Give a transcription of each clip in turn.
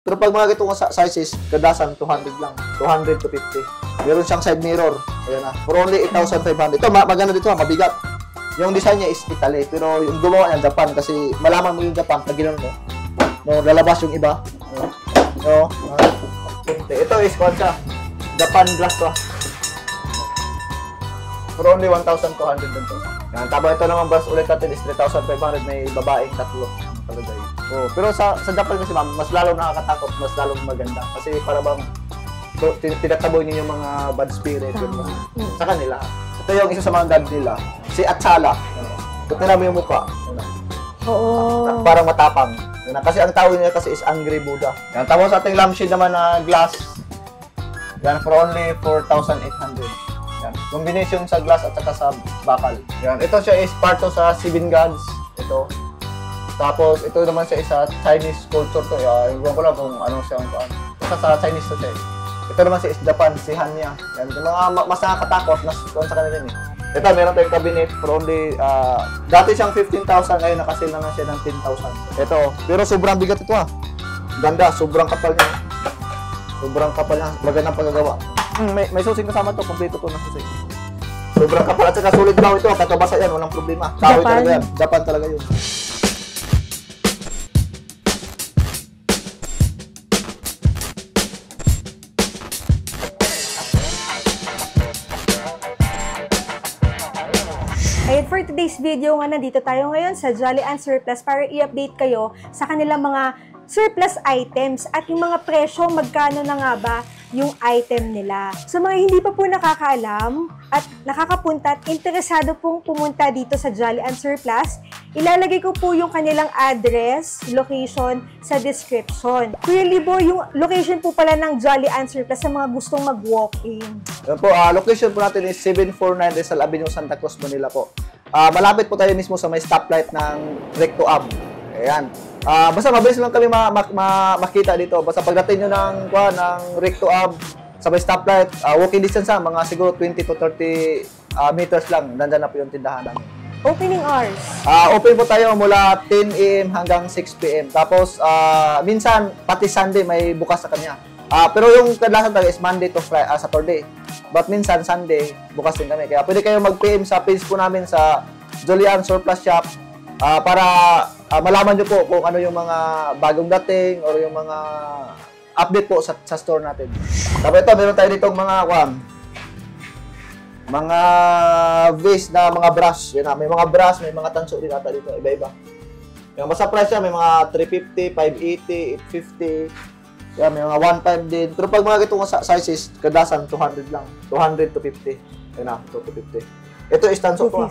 Pero pag mga ganitong sizes, kadasan 200 lang. 200 to 50. Meron siyang side mirror. Ayan na. For only 8,500. Ito, maganda dito, mabigat. Yung design niya is Italy. Pero yung gumawa niya, Japan. Kasi malaman mo yung Japan, pag gano'n mo. No, lalabas yung iba. No, ito is kwan siya. Japan glass to. For only 1,200 din to. Yan, tapos ito naman brush ulit natin is 3,500. May babaeng tatlo. Talaga yun. Oh, pero sa Japan kasi ma'am, mas lalong nakakatakot, mas lalong maganda. Kasi para bang tinataboy niyo yung mga bad spirit yun, sa kanila. Ito yung isa sa mga god nila, si Atsala. Ito na mo yung mukha. Oo. Parang matapang. Kasi ang tawag niya kasi is Angry Buddha. Yan, tapos ating lampshade naman na glass. Yan, for only 4,800. Yan, combination sa glass at saka sa bakal. Yan, ito siya is part to sa Seven Gods. Ito. Tapos, ito naman siya isa Chinese culture to. Iwan ko lang kung ano siya. Isa sa Chinese to siya. Ito naman siya is Japan, si Hanya. Yan, yung mga mas nakakatakot, mas kung sa kanila yun eh. Ito, meron tayong cabinet for only, dati siyang 15,000, ngayon nakasil na siya ng 10,000. Ito, pero sobrang bigat ito Ganda, sobrang kapal niya. Sobrang kapal niya, magandang paggagawa. May susing kasama to, kompleto to na susing. Sobrang kapal at saka sulit daw ito, katabasa yan, walang problema. Kahoy talaga yan, Japan talaga yun. Ayun, for today's video nga, nandito tayo ngayon sa Jolly and Surplus para i-update kayo sa kanilang mga surplus items at yung mga presyo, magkano na nga ba yung item nila. Sa mga hindi pa po nakakaalam at nakakapunta at interesado pong pumunta dito sa Jolly and Surplus, ilalagay ko po yung kanilang address, location sa description. Kuya Libo, yung location po pala ng Jolly and Surplus sa mga gustong mag-walk-in. Yan po, location po natin is 749 Rizal Avenue, Santa Cruz, Manila po. Malapit po tayo mismo sa may stoplight ng Recto Ave. Ayan. Basta mabilis lang kami makita dito. Basta pagdating nyo ng Recto Ave, sa may stoplight, walking distance mga siguro 20 to 30 meters lang. Nandyan na po yung tindahan namin. Opening hours? Open po tayo mula 10 AM hanggang 6 PM. Tapos, minsan, pati Sunday may bukas sa kanya. Pero yung kadalasan talaga is Monday to Friday, Saturday. But minsan, Sunday, bukas din kami. Kaya pwede kayo mag-PM sa page po namin sa Jolly and Surplus Shop para malaman nyo po kung ano yung mga bagong dating or yung mga update po sa store natin. Tapos ito, meron tayo ditong mga vase na mga brush. Yan, may mga brush, may mga tanso din ata dito, iba-iba. Yung basta price yan, may mga 350, 580, 850. Yan, may mga 1.5 din. Pero pag mga itong sizes, kadasan 200 lang. 200 to 50. Yan na, 2 to 50. Ito is tanso po.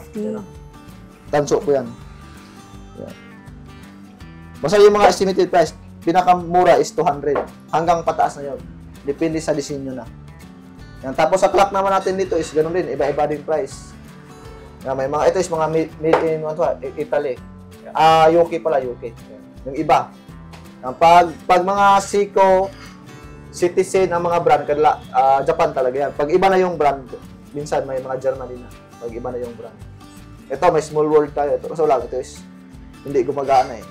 Tanso po yan. Yan. Basta yung mga estimated price, pinakamura is 200. Hanggang pataas na yun. Depende sa disenyo na. Yan. Tapos sa clock naman natin dito is ganun din. Iba-iba din price. Yan, may mga, ito is mga made in Italy. UK pala, UK. Yan. Yung iba. Yan. Pag mga Seiko, Citizen, ang mga brand, Japan talaga yan. Pag iba na yung brand, minsan may mga Germany na. Pag iba na yung brand. Ito, may small world tayo. Ito, kaso lang, ito is hindi gumagana eh.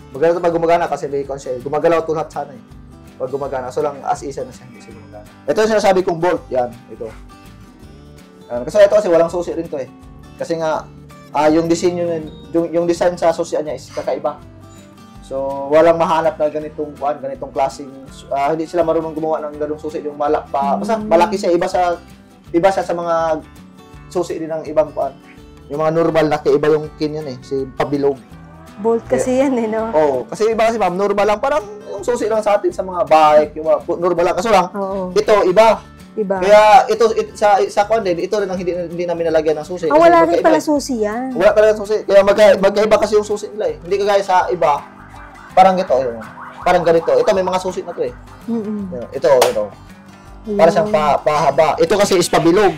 Maganda ito pag gumagana kasi may conscience. Gumagalaw ito lahat sana eh. Pag gumagana. So lang, as isa na siya. Hindi siya gumagana. Ito yung sinasabi kong bolt. Yan. Ito. Kasi ito kasi walang susi rin to eh. Kasi nga, yung design yung design sa susi niya is kakaiba. So, walang mahanap na ganitong klaseng, hindi sila marunong gumawa ng ganung susi. Yung basta malaki siya. Iba siya sa mga susi din ng ibang yung mga normal na iba yung kin yun eh. Si pabilog. Bolt kasi yan eh, no? Oo. Kasi iba kasi ma'am, normal lang. Parang yung susi lang sa atin sa mga bike, yung mga normal lang. Kaso lang, ito, iba. Kaya ito sa din, ito rin ang hindi namin nalagyan ng susi. Wala rin pala susi yan. Wala talaga susi. Kaya magkaiba kasi yung susi nila eh. Hindi kagaya sa iba, parang ito. Parang ganito. Ito, may mga susi na to eh. Ito. Para siyang pahaba. Ito kasi is pabilog.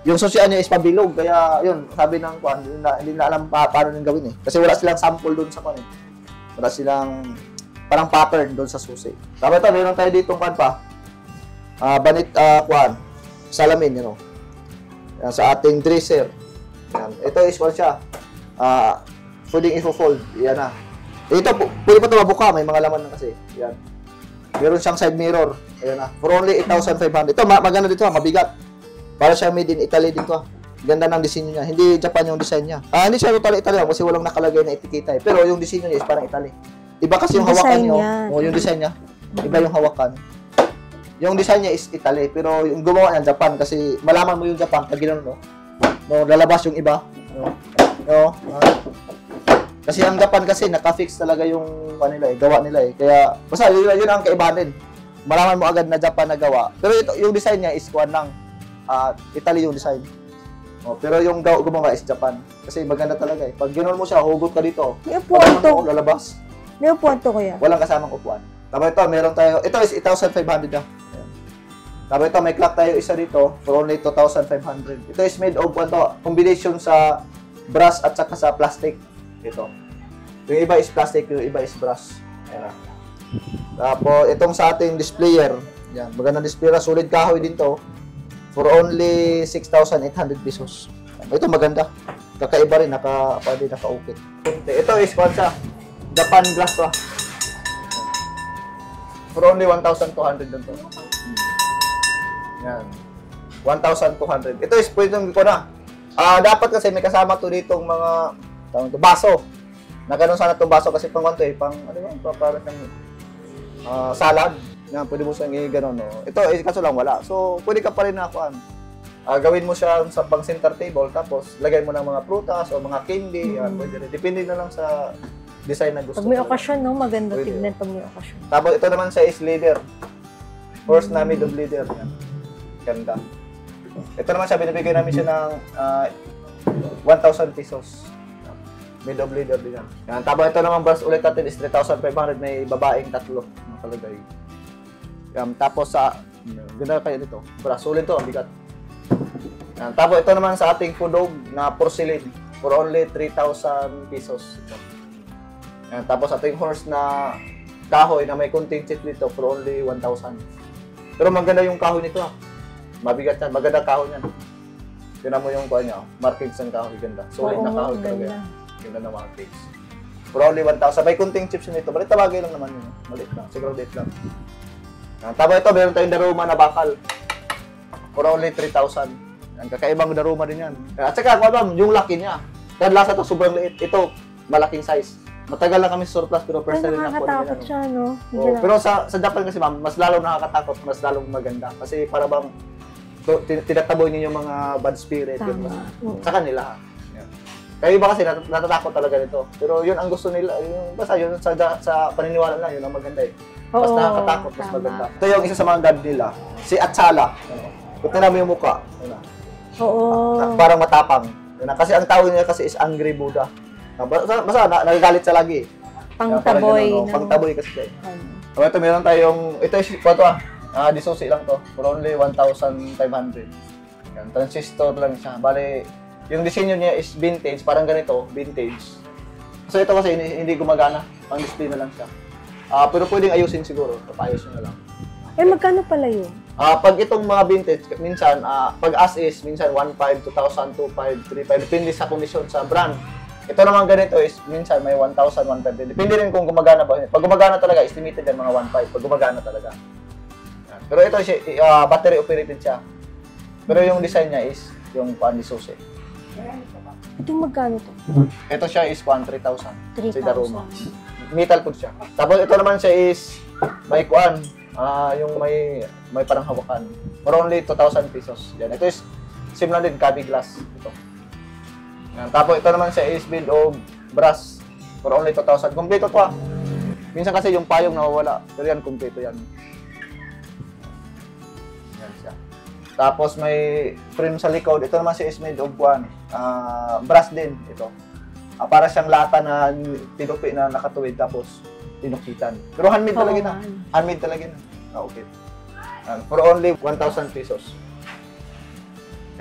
Yung susian niya is pabilog, kaya yun, sabi ng hindi na alam paano nang gawin eh. Kasi wala silang sample doon sa eh. Wala silang parang pattern doon sa susi. Tapos ito, meron tayo ditong salamin, you know. Yan, sa ating dresser. Yan. Ito is siya. Pwedeng i-fold. Yan na. Ito, pwede pa ito mabuka, may mga laman na kasi. Yan. Meron siyang side mirror. Ayan na. For only 8,500. Ito, maganda dito ha, mabigat. Para siya made in Italy dito ha. Ganda ng disenyo niya. Hindi Japan yung design niya. Hindi siya totally Italy kasi walang nakalagay na etiketa eh. Pero yung disenyo niya is parang Italy. Iba kasi yung hawakan niya. O, yung design niya. Iba yung hawakan. Yung design niya is Italy, pero yung gumawa niya Japan kasi malaman mo yung Japan pag gano'n, no? No, lalabas yung iba. No? Kasi ang Japan kasi naka-fix talaga yung nila eh, gawa nila eh. Kaya basta yun ang kaibahan din. Malaman mo agad na Japan na gawa. Pero ito, yung design niya is kuan lang. Italy yung design. Pero yung gumawa is Japan. Kasi maganda talaga eh. Pag gano'n mo siya, hugot ka dito. May upuan to. Lalabas. May upuan to, kuya. Walang kasamang upuan. Tapos ito, meron tayo. Ito is 8,500 na. Tapos ito, may clock tayo isa dito for only 2,500. Ito is made of combination sa brass at saka sa plastic. Ito. Yung iba is plastic, yung iba is brass. Ayan na. Tapos, itong sa ating displayer. Yan, magandang displayer. Solid kahoy din to. For only 6,800 pesos. Ito maganda. Kakaiba rin, naka-ukit. Ito is kwansa. Japan glass to. For only 1,200 din to. Yan. 1,200. Ito is pwedeng ko na. Dapat kasi may kasama to ditong mga baso. Nagano'n sana itong baso kasi pang kanto eh. Pang, parang salad. Yan, pwede mo siyang i-ganon. No? Ito, kaso lang wala. So, pwede ka pa rin na gawin mo siya sa pang center table. Tapos, lagay mo ng mga prutas o mga candy. Yan, pwede rin. Depende na lang sa design na gusto. Pag may okasyon, no? Maganda tignan pag may okasyon. Tapos, ito naman siya is leather. Horse na made of leather. Yan. Ganda. Ito naman siya, binibigay namin siya ng 1,000 pesos. Made of leather din yan. Yan. Tapos ito naman brass ulit natin is 3,500. May babaeng tatlo nakalagay. Yan. Tapos sa, ganda kayo dito. Brass ulit to, ang bigat. Yan. Tapos ito naman sa ating pudog na porcelain for only 3,000 pesos. Ito. Yan. Tapos ating horse na kahoy na may kunting chip dito for only 1,000. Pero maganda yung kahoy nito ha. Mabigat yan. Maganda kahoy yan. Tignan mo yung kuha niya. Markings ng kahoy. Ganda. Solid na kahoy talaga yan. Ganda na markings. For only 1,000. May kunting chips nito. Balit tabagay lang naman yun. Balit lang. Siguro date lang. Tapos ito, meron tayong daruma na bakal. For only 3,000. Kakaibang daruma din yan. At saka, yung laki niya. Dahil lasa ito, sobrang liit. Ito, malaking size. Matagal lang kami sa surplus pero first time na po. Nakakatakot siya, no? Pero sa Japan kasi ma'am, mas lalong nakakatakot, mas lalong maganda. Kasi para bang tinataboy niyo yung mga bad spirit. Yun, sa kanila. Yeah. Kaya iba kasi natatakot talaga nito. Pero yun ang gusto nila. Basta yun sa paniniwala na, yun ang maganda eh. Mas nakakatakot, mas maganda. Ito yung isa sa mga god nila, si Atsala. Kung tingnan mo yung mukha. Parang matapang. Kasi ang tawag niya kasi is Angry Buddha. Basta nagagalit siya lagi. Pangtaboy. Pangtaboy kasi siya. Ito meron tayong, ito is disusi lang to. For only 1,500. Yan, transistor lang siya. Bale, yung disenyo niya is vintage, parang ganito, vintage. So ito kasi hindi gumagana, pang display na lang siya. Pero pwedeng ayusin siguro, papayos nyo na lang. Magkano pala yun? Pag itong mga vintage, minsan, pag as is, minsan 1,500, 2,000, 2,500, 3,500, depende sa kondisyon sa brand. Ito naman ganito is, minsan may 1,000, 1,500. Depende rin kung gumagana ba. Pag gumagana talaga, estimated yan mga 1,500. Pag gumagana talaga. Pero ito, battery operated siya. Pero yung design niya is, yung Susi. Ito magkano to? Ito siya is 3,000. 3,000. Sa Daruma. Metal po siya. Tapos ito naman siya is, may yung may parang hawakan. For only 2,000 pesos. Yan. Ito is, same lang din, Cabi glass. Ito. Yan. Tapos ito naman siya is made of brass. For only 2,000. Kompleto to Minsan kasi yung payong nawawala. Pero yan, kompleto yan. Yan siya. Tapos may frame sa likod. Ito naman siya is made of brass din. Ito. Para siyang lata na tinupi na nakatuwid tapos tinukitan. Pero handmade talaga na. Handmade talaga na. Okay. Yan. For only 1,000 pesos.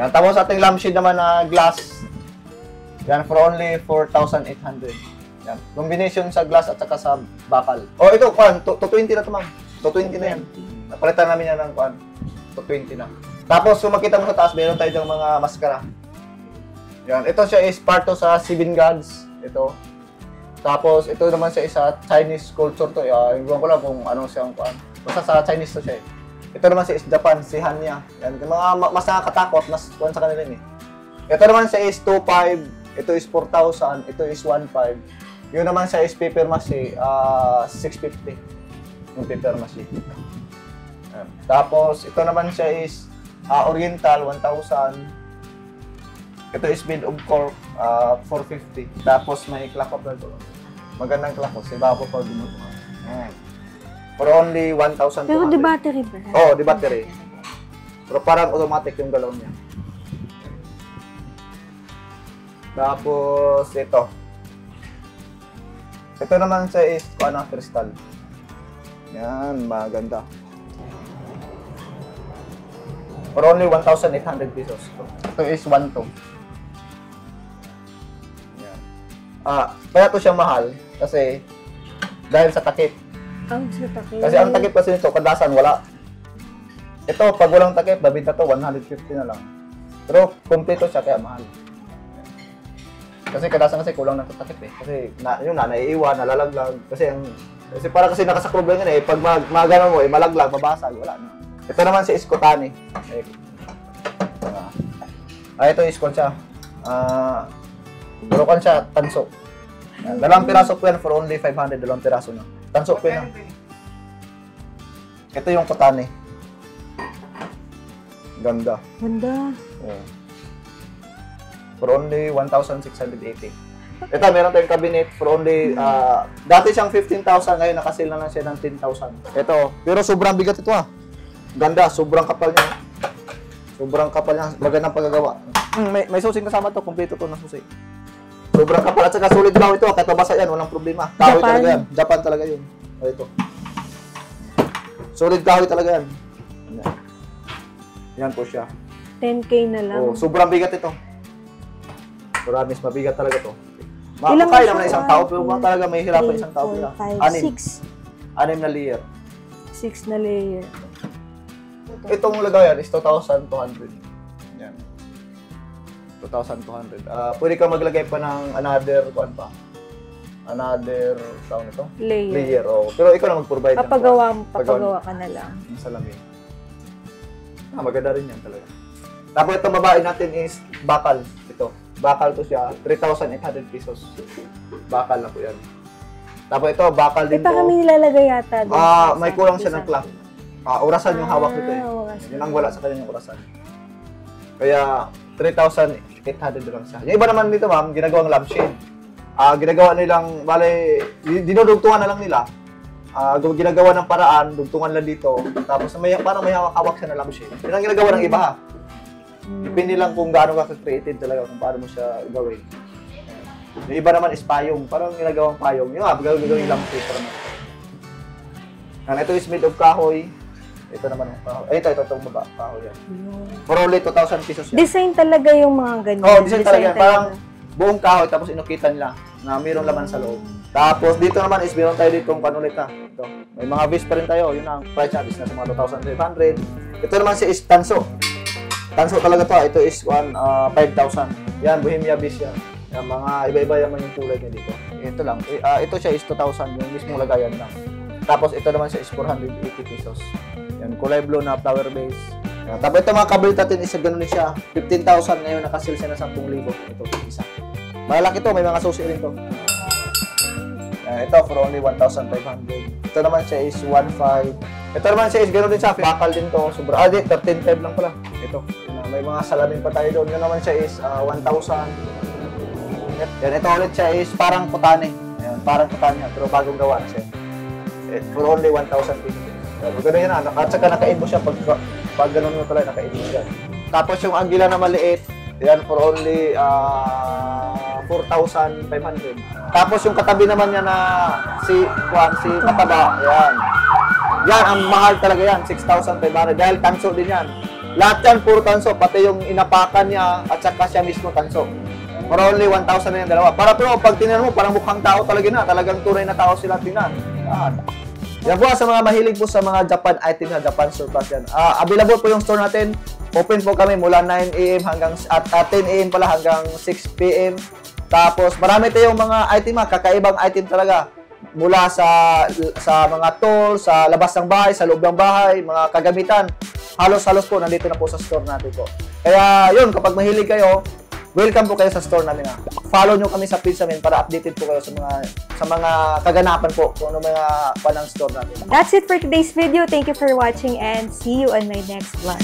Yan. Tapos ating lampshade naman na glass. Yan. For only 4,800. Yan. Combination sa glass at saka sa bakal. Ito, 220 na ito, ma'am. 220 na yan. Napalitan namin yan ng 220 na. Tapos, kung makita mo sa taas, meron tayo ng mga maskara. Yan. Ito siya is part to sa Seven Gods. Ito. Tapos, ito naman siya isa Chinese culture to. Iwan ko lang kung ano siyang Basta sa Chinese to siya eh. Ito naman si is Japan, si Hanya. Yan, yung mga mas nakakatakot, mas kuwan sa kanila eh. Ito naman siya is 2.5, ito is 4,000, ito is 1.5. Yun naman siya is paper mache, 650. Yung paper mache. Tapos, ito naman siya is Oriental, 1,000. Ito is made of cork, 450. Tapos, may clock up na ito. Magandang clock up. Iba po pag dumutukan. For only 1,200. Pero di battery ba? Oo, di battery. Pero parang automatic yung galaw niya. Tapos, ito. Ito naman siya is, crystal. Yan, maganda. For only 1,800 pesos. Ito is 1.2. Yan. Kaya to siya mahal kasi dahil sa takip. Ang sa takip. Kasi ang takip kasi nito, kadalasan wala. Ito, pag walang takip, babinta to 150 na lang. Pero kompleto siya kaya mahal. Kasi kadalasan kasi kulang ng takip eh. Kasi yung naiiwan, nalalaglag. Kasi para kasi nakasaklob lang yan eh. Pag magano mo eh, malaglag, mabasag, wala na. Ito naman si Iskotani. Ito iskot siya. Pero kan siya, tanso. Dalawang piraso po yan for only 500, dalawang piraso na. Tanso po yan. Ito yung Kotani. Ganda. Ganda. Oh. For only 1,680. Ito, meron tayong cabinet for only, dati siyang 15,000, ngayon nakasil na lang siya ng 10,000. Ito, pero sobrang bigat ito Ganda, sobrang kapal niya. Sobrang kapal niya, magandang paggagawa. May susing kasama to, kompleto to na susi. Sobrang kapal at saka solid daw ito, kahit mabasa yan, walang problema. Kahoy talaga yan, Japan talaga yun. Ito. Solid kahoy talaga yan. Yan po siya. 10K na lang. Oh, sobrang bigat ito. Promise, mabigat talaga to. Ilang Makakaya naman isang tao, pero kung talaga may hirapan isang tao nila. 6 Anim na layer. 6 na layer. Itong lagayan is 2,200. Yan. 2,200. Pwede ka maglagay pa ng another, another, tawag nito? Layer. Oh. Pero ikaw na mag-provide. Papagawa ka na lang. Yung salamin. Maganda rin yan talaga. Tapos itong babae natin is bakal. Ito. Bakal to siya. 3,800 pesos. Bakal na po yan. Tapos ito, bakal din to. Parang may nilalagay yata. May kulang siya ng clock. Orasan yung hawak nito eh. Orasan. Yun ang wala sa kanya yung orasan. Kaya 3,800 lang siya. Yung iba naman dito ma'am, ginagawang lampshade. Ginagawa nilang, dinudugtungan na lang nila. Ginagawa ng paraan, dugtungan lang dito. Tapos parang may hawak-hawak siya na lampshade. Yun ang ginagawa ng iba Depende lang kung gaano ka creative talaga kung paano mo siya gawin. Yung iba naman is payong. Parang ginagawang payong. Yung gagawin lampshade. Ito is made of kahoy. Ito naman ang kahoy. Ito itong baba. Kahoy yan. For only 2,000 pesos yan. Design talaga yung mga ganyan. Design talaga yan. Parang buong kahoy tapos inukitan nila na mayroong laman sa loob. Tapos dito naman is meron tayo ditong panulita. Ito. May mga base pa rin tayo. Yun ang price natin is nasa mga 2,500. Ito naman is tanso. Tanso talaga to. Ito is 5,000. Yan, Bohemia base yan. Yan, mga iba-iba naman yung kulay niya dito. Ito lang. Ito siya is 2,000. Yung mismong lagayan lang. Tapos ito naman siya is 480 pesos. Yan, kulay blue na flower base. Yan. Tapos ito mga cabinet natin is ganun din siya. 15,000 ngayon nakasil siya na 10,000. Ito, isa. Malaki to, may mga susi rin to. Yan, ito for only 1,500. Ito naman siya is 1,500. Ito naman siya is ganun din siya. Bakal din to. 13,500 lang pala. Ito. Yan, may mga salamin pa tayo doon. Yun naman siya is 1,000. Yan, ito ulit siya is parang Kotani. Yan, parang Kotani. Pero bagong gawa na siya. For only 1,000 pesos. Maganda yan at saka naka-inbo siya pag ganun mo pala naka-inbo siya. Tapos yung Anguila na maliit, yan for only 4,500. Tapos yung katabi naman niya na si Mataba, yan. Yan, ang mahal talaga yan, 6,500 dahil tanso din yan. Lahat yan, puro tanso, pati yung inapakan niya at saka siya mismo tanso. For only 1,000 na yung dalawa. Pero pag tinanong mo, parang mukhang tao talaga na. Talagang tunay na tao sila tingnan. Yan po sa mga mahilig po sa mga Japan item na Japan surplus yan. Available po yung store natin. Open po kami mula 9 AM hanggang 10 AM pala hanggang 6 PM. Tapos marami tayong mga item kakaibang item talaga. mula sa mga tools, sa labas ng bahay, sa loob ng bahay, mga kagamitan, halos-halos po nandito na po sa store natin po. Kaya yun, kapag mahilig kayo, welcome po kayo sa store namin. Follow nyo kami sa page namin para updated po kayo sa mga kaganapan po kung ano mga panang store natin. That's it for today's video. Thank you for watching and see you on my next vlog.